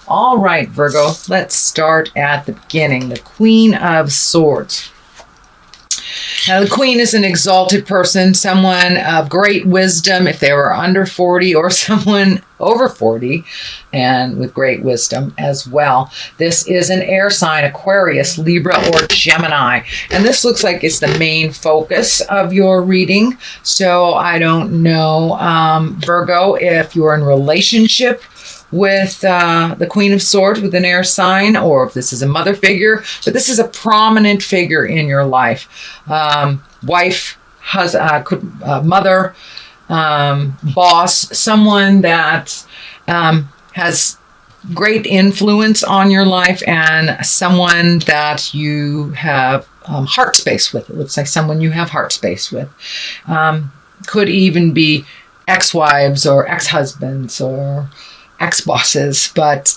All right, Virgo, let's start at the beginning. The Queen of Swords. Now, the Queen is an exalted person, someone of great wisdom if they were under 40, or someone over 40 and with great wisdom as well. This is an air sign, Aquarius, Libra, or Gemini. And this looks like it's the main focus of your reading. So I don't know, Virgo, if you're in relationship with the Queen of Swords with an air sign, or if this is a mother figure, but this is a prominent figure in your life. Wife, mother, boss, someone that has great influence on your life, and someone that you have heart space with. It looks like someone you have heart space with. Could even be ex-wives or ex-husbands or ex-bosses, but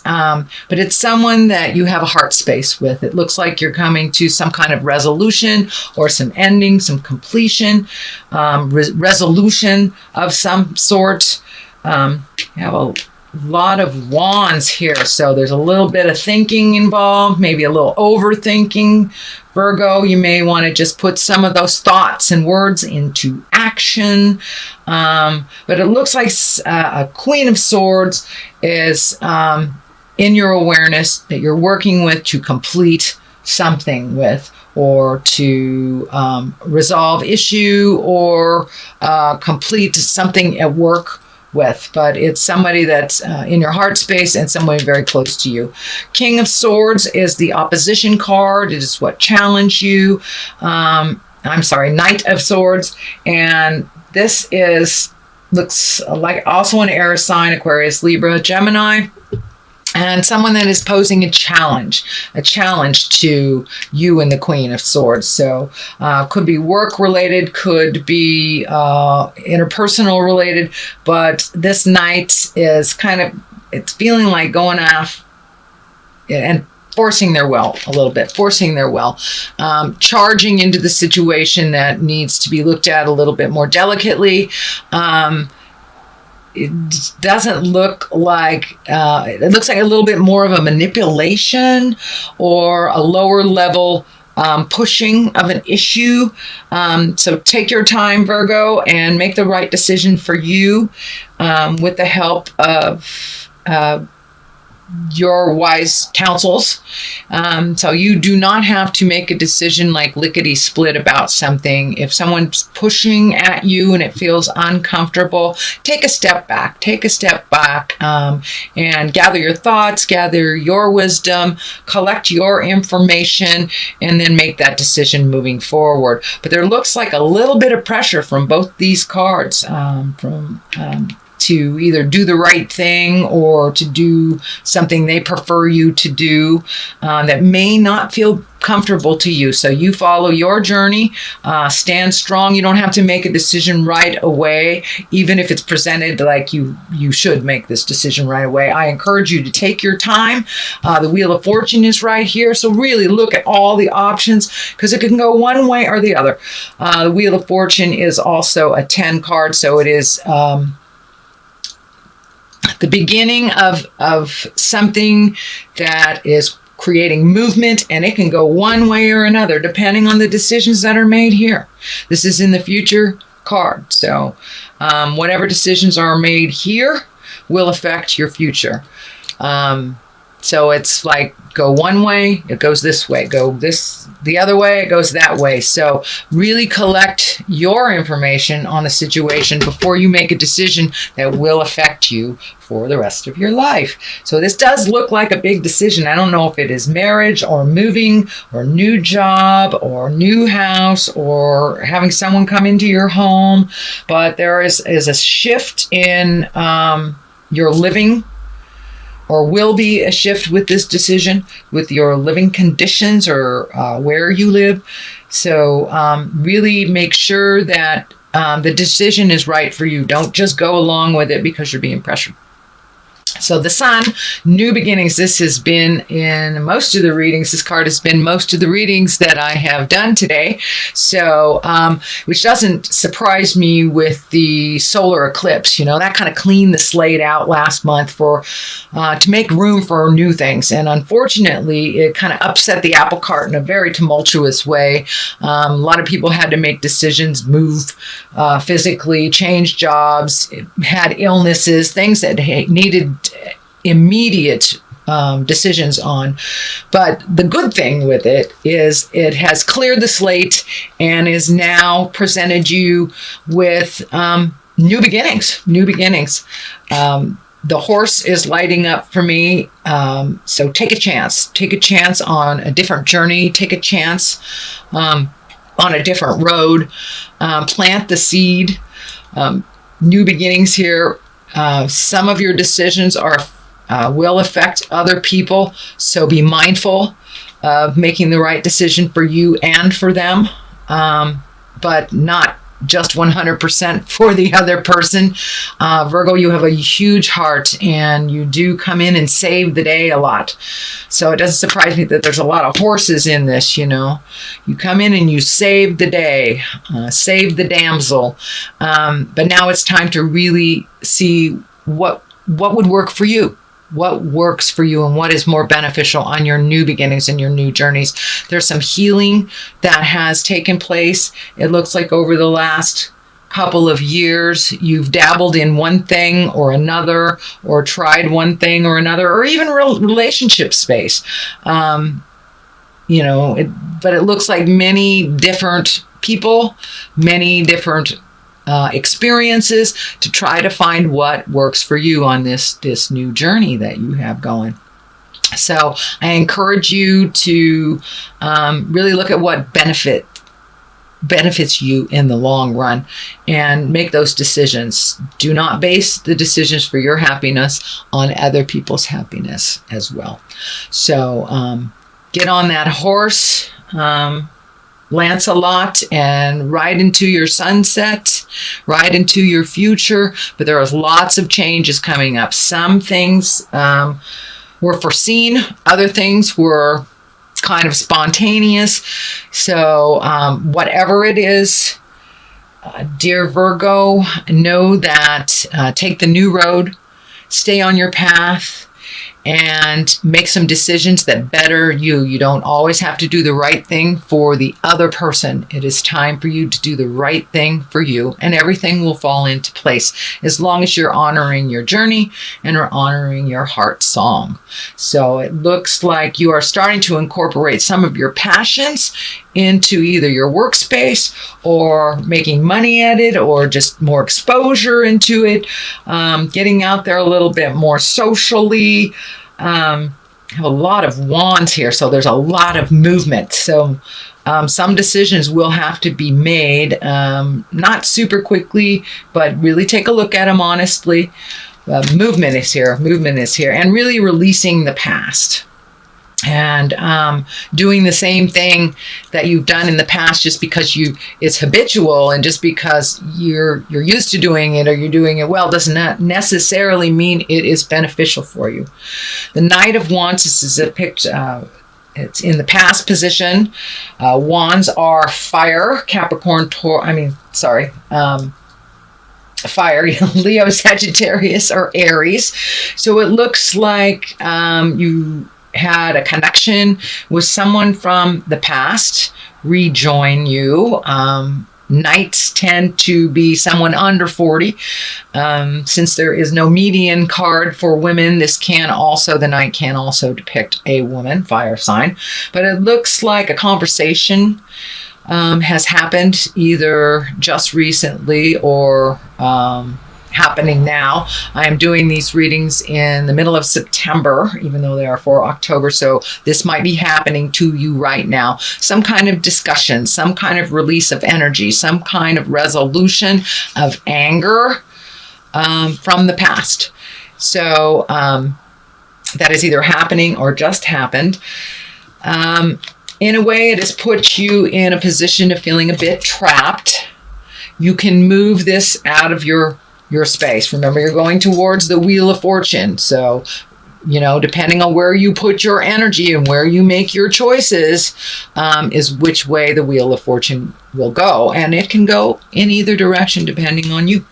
it's someone that you have a heart space with. It looks like you're coming to some kind of resolution or some ending, some completion, resolution of some sort. You have a lot of wands here, so there's a little bit of thinking involved, maybe a little overthinking. Virgo, you may want to just put some of those thoughts and words into action. But it looks like a Queen of Swords is in your awareness that you're working with to complete something with, or to resolve issue, or complete something at work with, but it's somebody that's in your heart space and somebody very close to you. King of Swords is the opposition card. It is what challenged you. Knight of Swords, and this looks like also an air sign, Aquarius, Libra, Gemini, and someone that is posing a challenge to you and the Queen of Swords. So could be work related, could be interpersonal related, but this knight is it's feeling like going off and forcing their will a little bit, charging into the situation that needs to be looked at a little bit more delicately. It doesn't look like, it looks like a little bit more of a manipulation or a lower level pushing of an issue. So take your time, Virgo, and make the right decision for you with the help of your wise counsels. So you do not have to make a decision like lickety split about something. If someone's pushing at you and it feels uncomfortable, take a step back, and gather your thoughts, gather your wisdom, collect your information, and then make that decision moving forward. But there looks like a little bit of pressure from both these cards, to either do the right thing or to do something they prefer you to do that may not feel comfortable to you. So you follow your journey, stand strong. You don't have to make a decision right away, even if it's presented like you should make this decision right away. I encourage you to take your time. The Wheel of Fortune is right here. So really look at all the options, because it can go one way or the other. The Wheel of Fortune is also a 10 card. So it is the beginning of something that is creating movement, and it can go one way or another depending on the decisions that are made here. This is in the future card. So whatever decisions are made here will affect your future. So it's like, go one way, it goes this way. Go the other way, it goes that way. So really collect your information on the situation before you make a decision that will affect you for the rest of your life. So this does look like a big decision. I don't know if it is marriage or moving or new job or new house or having someone come into your home, but there is a shift in your living, or will be a shift with this decision, with your living conditions or where you live. So really make sure that the decision is right for you. Don't just go along with it because you're being pressured. So the Sun, new beginnings. This has been in most of the readings. This card has been most of the readings that I have done today. So, which doesn't surprise me with the solar eclipse. You know, that kind of cleaned the slate out last month for to make room for new things. And unfortunately, it kind of upset the apple cart in a very tumultuous way. A lot of people had to make decisions, move physically, change jobs, had illnesses, things that needed immediate decisions on. But the good thing with it is it has cleared the slate and is now presented you with new beginnings. The horse is lighting up for me. So take a chance. Take a chance on a different journey. Take a chance on a different road. Plant the seed. New beginnings here. Some of your decisions will affect other people, so be mindful of making the right decision for you and for them, but not just 100% for the other person. Virgo, you have a huge heart and you do come in and save the day a lot. So it doesn't surprise me that there's a lot of horses in this, you know. You come in and you save the day, save the damsel. But now it's time to really see what would work for you. What works for you and what is more beneficial on your new beginnings and your new journeys. There's some healing that has taken place. It looks like over the last couple of years, you've dabbled in one thing or another, or tried one thing or another, or even relationship space. You know, but it looks like many different people, many different experiences to try to find what works for you on this new journey that you have going. So I encourage you to really look at what benefits you in the long run and make those decisions. Do not base the decisions for your happiness on other people's happiness as well. So get on that horse, Lancelot, and ride into your sunset, ride into your future. But there are lots of changes coming up. Some things were foreseen, other things were kind of spontaneous. So whatever it is, dear Virgo, know that take the new road, stay on your path, and make some decisions that better you. You don't always have to do the right thing for the other person. It is time for you to do the right thing for you, and everything will fall into place as long as you're honoring your journey and are honoring your heart song. So it looks like you are starting to incorporate some of your passions into either your workspace or making money at it, or just more exposure into it, getting out there a little bit more socially. I have a lot of wands here, so there's a lot of movement. So some decisions will have to be made, not super quickly, but really take a look at them honestly. Movement is here, and really releasing the past. And doing the same thing that you've done in the past just because it's habitual, and just because you're used to doing it or you're doing it well does not necessarily mean it is beneficial for you. The Knight of Wands is depicted. It's in the past position. Wands are fire, Capricorn, fire, Leo, Sagittarius, or Aries. So it looks like you had a connection with someone from the past rejoin you. Knights tend to be someone under 40. Since there is no median card for women, the Knight can also depict a woman, fire sign. But it looks like a conversation has happened either just recently or happening now. I am doing these readings in the middle of September, even though they are for October. So this might be happening to you right now. Some kind of discussion, some kind of release of energy, some kind of resolution of anger from the past. So that is either happening or just happened. In a way, it has put you in a position of feeling a bit trapped. You can move this out of your your space. Remember, you're going towards the Wheel of Fortune. So, depending on where you put your energy and where you make your choices, is which way the Wheel of Fortune will go. And it can go in either direction depending on you.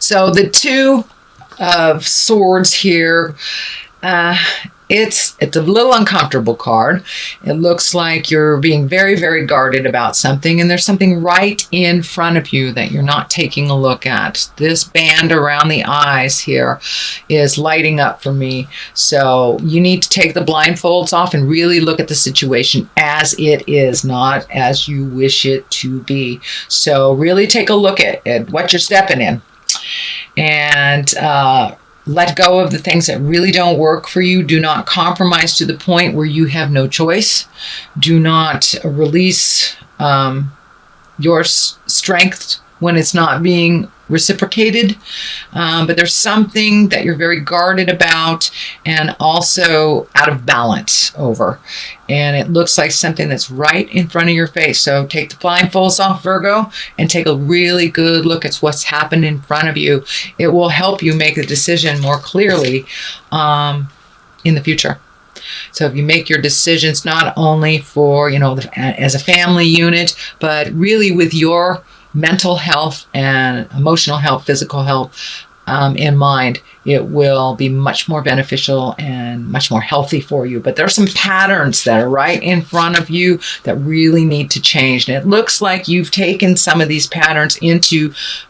So the Two of Swords here, it's a little uncomfortable card. It looks like you're being very, very guarded about something, and there's something right in front of you that you're not taking a look at. This band around the eyes here is lighting up for me. So you need to take the blindfolds off and really look at the situation as it is, not as you wish it to be. So really take a look at what you're stepping in, and let go of the things that really don't work for you. Do not compromise to the point where you have no choice. Do not release your strength when it's not being reciprocated. But there's something that you're very guarded about and also out of balance over. And it looks like something that's right in front of your face. So take the blindfolds off, Virgo, and take a really good look at what's happened in front of you. It will help you make a decision more clearly in the future. So if you make your decisions not only for, as a family unit, but really with your mental health and emotional health, physical health in mind, it will be much more beneficial and much more healthy for you. But there are some patterns that are right in front of you that really need to change. And it looks like you've taken some of these patterns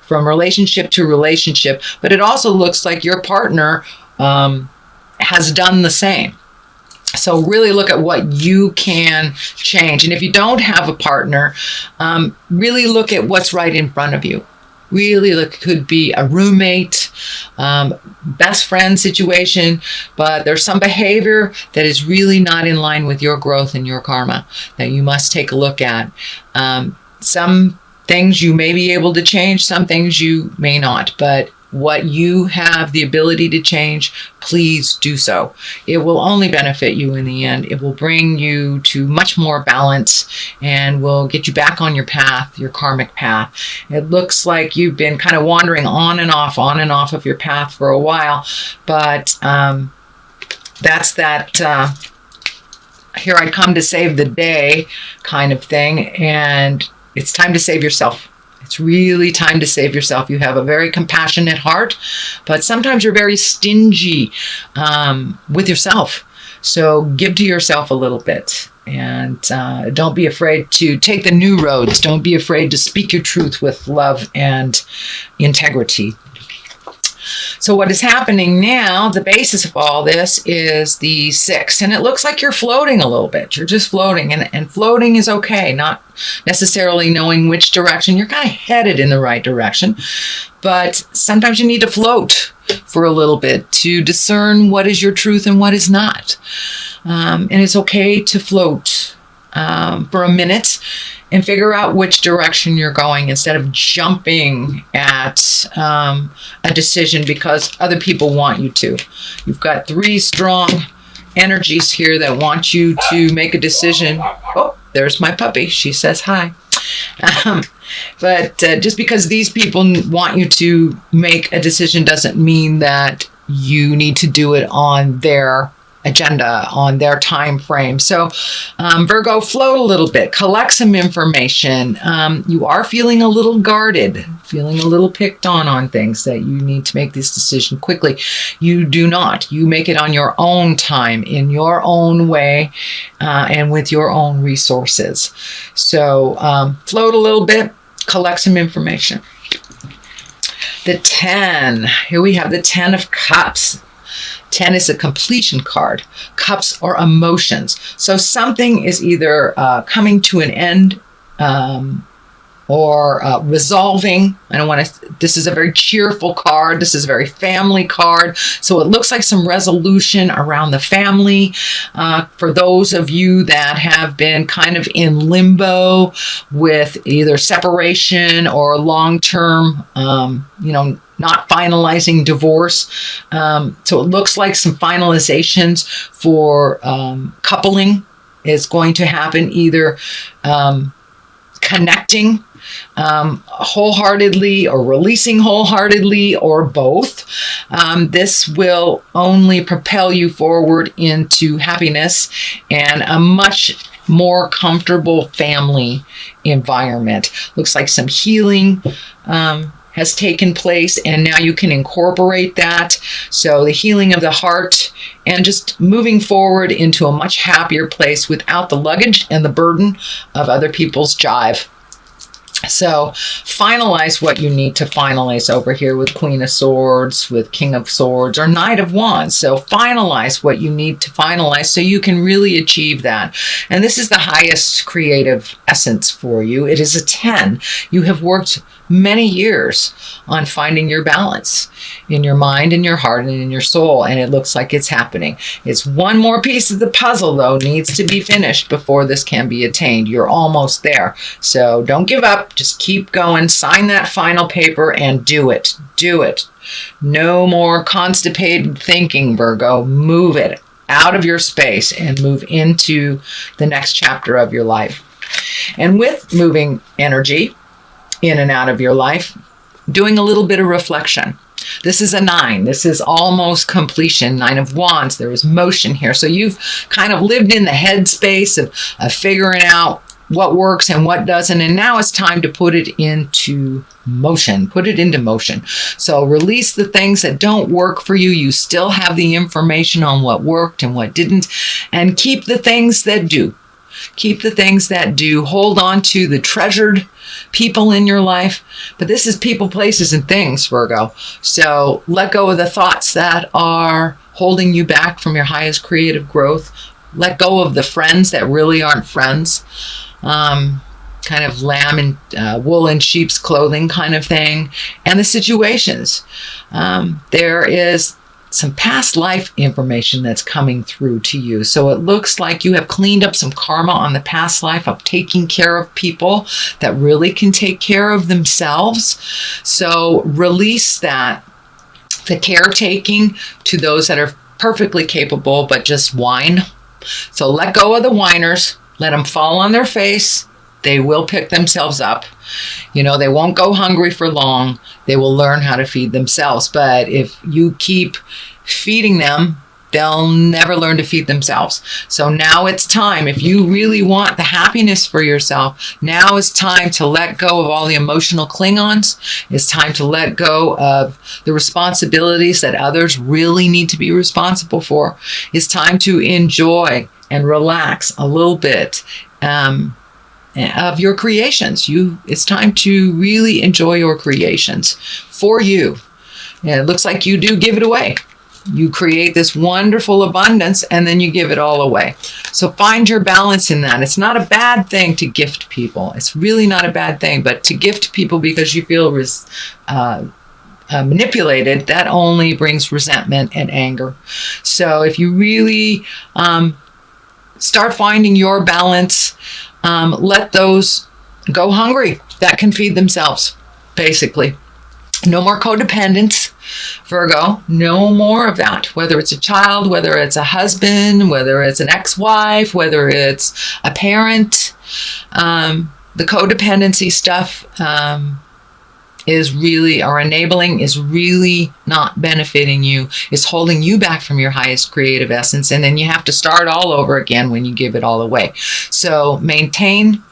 from relationship to relationship, but it also looks like your partner has done the same. So really look at what you can change. And if you don't have a partner, really look at what's right in front of you. Really look, it could be a roommate, best friend situation, but there's some behavior that is really not in line with your growth and your karma that you must take a look at. Some things you may be able to change, some things you may not, but what you have the ability to change, please do so. It will only benefit you in the end. It will bring you to much more balance and will get you back on your path, your karmic path. It looks like you've been kind of wandering on and off of your path for a while, but that's that here I come to save the day kind of thing, and it's time to save yourself. It's really time to save yourself. You have a very compassionate heart, but sometimes you're very stingy with yourself. So give to yourself a little bit, and don't be afraid to take the new roads. Don't be afraid to speak your truth with love and integrity. So what is happening now, the basis of all this is the 6. And it looks like you're floating a little bit. You're just floating. And floating is okay, not necessarily knowing which direction. You're kind of headed in the right direction. But sometimes you need to float for a little bit to discern what is your truth and what is not. And it's okay to float for a minute and figure out which direction you're going instead of jumping at a decision because other people want you to. You've got 3 strong energies here that want you to make a decision. Oh, there's my puppy. She says hi. But just because these people want you to make a decision doesn't mean that you need to do it on their agenda, on their time frame. So Virgo, float a little bit, collect some information. You are feeling a little guarded, feeling a little picked on things that you need to make this decision quickly. You do not. You make it on your own time, in your own way, and with your own resources. So float a little bit, collect some information. The 10. Here we have the 10 of Cups. 10 is a completion card. Cups are emotions. So something is either coming to an end or resolving. This is a very cheerful card. This is a very family card. So it looks like some resolution around the family. For those of you that have been kind of in limbo with either separation or long-term, not finalizing divorce. So it looks like some finalizations for coupling is going to happen, either connecting wholeheartedly or releasing wholeheartedly or both. This will only propel you forward into happiness and a much more comfortable family environment. Looks like some healing has taken place, and now you can incorporate that. So the healing of the heart and just moving forward into a much happier place without the luggage and the burden of other people's jive. So finalize what you need to finalize over here with Queen of Swords, with King of Swords, or Knight of Wands. So finalize what you need to finalize so you can really achieve that. And this is the highest creative essence for you. It is a 10. You have worked many years on finding your balance in your mind, in your heart, and in your soul, and it looks like it's happening. It's one more piece of the puzzle, though, needs to be finished before this can be attained. You're almost there, so don't give up. Just keep going. Sign that final paper and do it. Do it. No more constipated thinking, Virgo. Move it out of your space and move into the next chapter of your life. And with moving energy in and out of your life, doing a little bit of reflection. This is a 9. This is almost completion. 9 of Wands. There is motion here. So you've kind of lived in the headspace of figuring out what works and what doesn't. And now it's time to put it into motion. Put it into motion. So release the things that don't work for you. You still have the information on what worked and what didn't. And keep the things that do. Keep the things that do. Hold on to the treasured people in your life. But this is people, places, and things, Virgo. So let go of the thoughts that are holding you back from your highest creative growth. Let go of the friends that really aren't friends. Kind of lamb and wool in sheep's clothing kind of thing. And the situations. There is some past life information that's coming through to you. So it looks like you have cleaned up some karma on the past life of taking care of people that really can take care of themselves. So release that, the caretaking, to those that are perfectly capable but just whine. So let go of the whiners. Let them fall on their face. They will pick themselves up. You know, they won't go hungry for long. They will learn how to feed themselves. But if you keep feeding them, they'll never learn to feed themselves. So now it's time. If you really want the happiness for yourself, now is time to let go of all the emotional Klingons. It's time to let go of the responsibilities that others really need to be responsible for. It's time to enjoy and relax a little bit of your creations. It's time to really enjoy your creations for you. And it looks like you do give it away. You create this wonderful abundance and then you give it all away. So find your balance in that. It's not a bad thing to gift people. It's really not a bad thing, but to gift people because you feel manipulated, that only brings resentment and anger. So if you really start finding your balance, let those go hungry that can feed themselves, basically. No more codependence, Virgo. No more of that. Whether it's a child, whether it's a husband, whether it's an ex-wife, whether it's a parent. The codependency stuff is really, or enabling, is really not benefiting you. It's holding you back from your highest creative essence. And then you have to start all over again when you give it all away. So maintain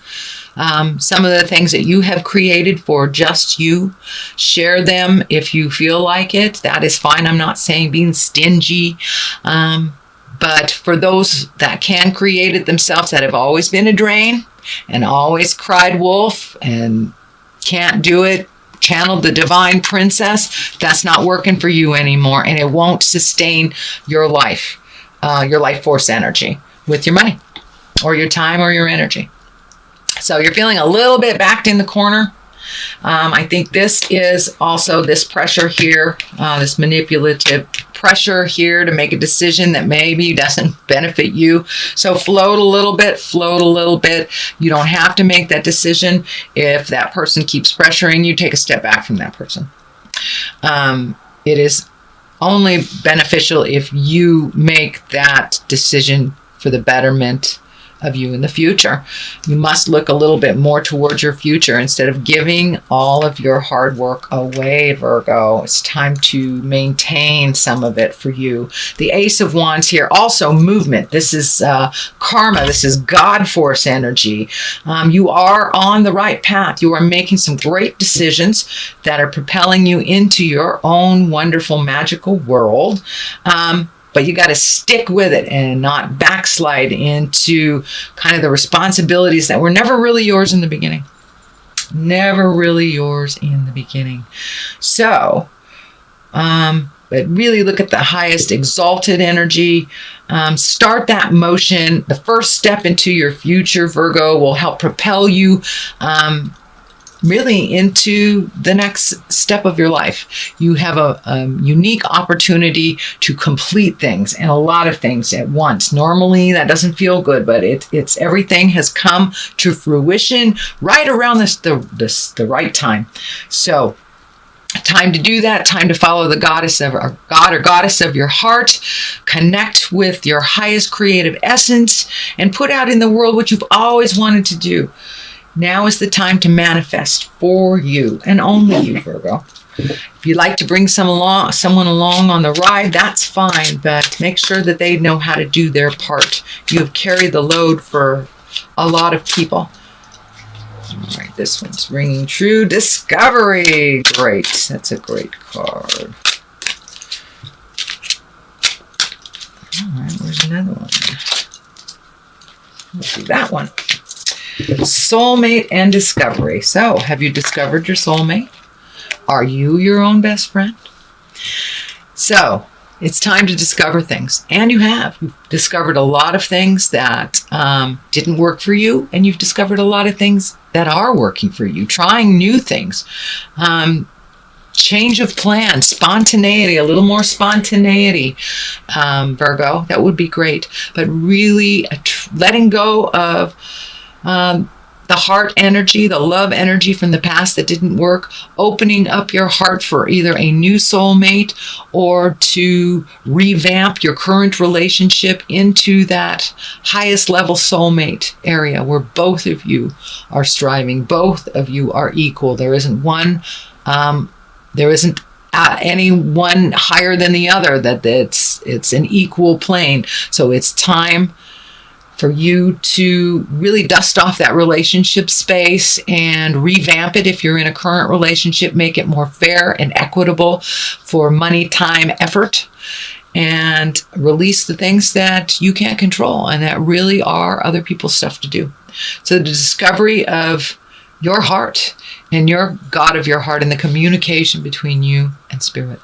some of the things that you have created for just you. Share them if you feel like it. That is fine. I'm not saying being stingy. But for those that can create it themselves, that have always been a drain and always cried wolf and can't do it, channeled the divine princess, that's not working for you anymore. And it won't sustain your life force energy with your money or your time or your energy. So you're feeling a little bit backed in the corner. I think this is also this pressure here, this manipulative pressure here to make a decision that maybe doesn't benefit you. So float a little bit, float a little bit. You don't have to make that decision. If that person keeps pressuring you, take a step back from that person. It is only beneficial if you make that decision for the betterment of you in the future. You must look a little bit more towards your future instead of giving all of your hard work away, Virgo. It's time to maintain some of it for you. The Ace of Wands here, also movement. This is karma. This is God force energy. You are on the right path. You are making some great decisions that are propelling you into your own wonderful magical world. But you got to stick with it and not backslide into kind of the responsibilities that were never really yours in the beginning. Never really yours in the beginning. So, but really look at the highest exalted energy. Start that motion. The first step into your future, Virgo, will help propel you really into the next step of your life. You have a unique opportunity to complete things and a lot of things at once. Normally that doesn't feel good, but it's everything has come to fruition right around the right time. So time to do that, time to follow the goddess of or god or goddess of your heart, connect with your highest creative essence, and put out in the world what you've always wanted to do. Now is the time to manifest for you and only you, Virgo. If you'd like to bring someone along on the ride, that's fine, but make sure that they know how to do their part. You have carried the load for a lot of people. All right, this one's ringing true. Discovery. Great. That's a great card. All right, where's another one? Let's do that one. Soulmate and discovery. So, have you discovered your soulmate? Are you your own best friend? So, it's time to discover things. And you have. You've discovered a lot of things that didn't work for you, and you've discovered a lot of things that are working for you. Trying new things. Change of plan, spontaneity, a little more spontaneity, Virgo. That would be great. But really letting go of the heart energy, the love energy from the past that didn't work, opening up your heart for either a new soulmate or to revamp your current relationship into that highest level soulmate area where both of you are striving, both of you are equal. There isn't one, there isn't any one higher than the other, that it's an equal plane. So it's time for you to really dust off that relationship space and revamp it if you're in a current relationship, make it more fair and equitable for money, time, effort, and release the things that you can't control and that really are other people's stuff to do. So the discovery of your heart and your God of your heart and the communication between you and spirit.